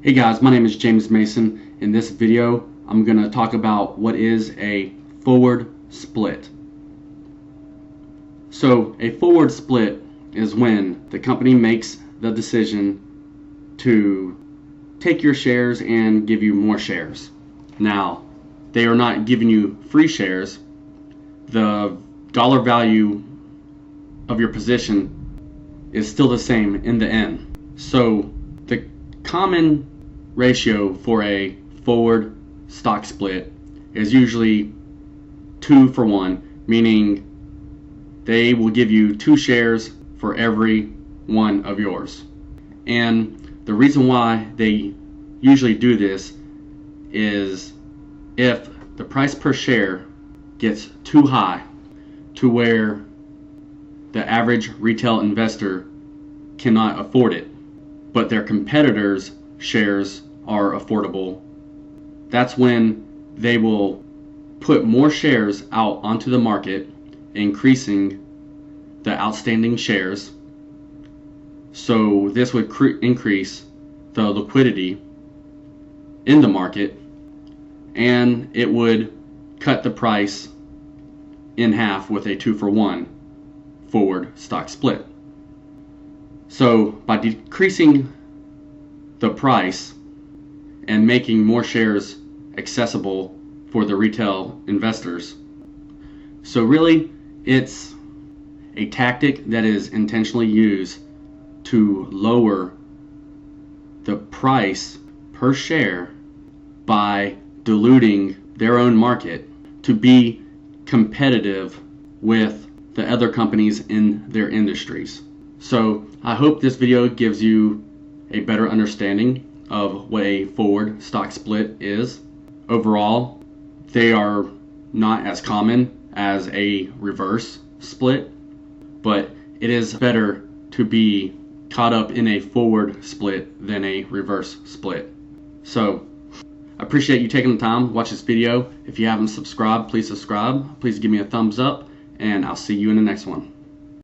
Hey guys, my name is James Mason. In this video, I'm going to talk about what is a forward split. So a forward split is when the company makes the decision to take your shares and give you more shares. Now, they are not giving you free shares. The dollar value of your position is still the same in the end. So the common ratio for a forward stock split is usually 2-for-1, meaning they will give you 2 shares for every one of yours. And the reason why they usually do this is if the price per share gets too high to where the average retail investor cannot afford it, but their competitors' shares are affordable, that's when they will put more shares out onto the market, increasing the outstanding shares. So this would increase the liquidity in the market, and it would cut the price in half with a 2-for-1 forward stock split. So by decreasing the price and making more shares accessible for the retail investors, so really it's a tactic that is intentionally used to lower the price per share by diluting their own market to be competitive with the other companies in their industries. So I hope this video gives you a better understanding of what a forward stock split is. Overall, they are not as common as a reverse split, but it is better to be caught up in a forward split than a reverse split. So I appreciate you taking the time to watch this video. If you haven't subscribed, please subscribe. Please give me a thumbs up, and I'll see you in the next one.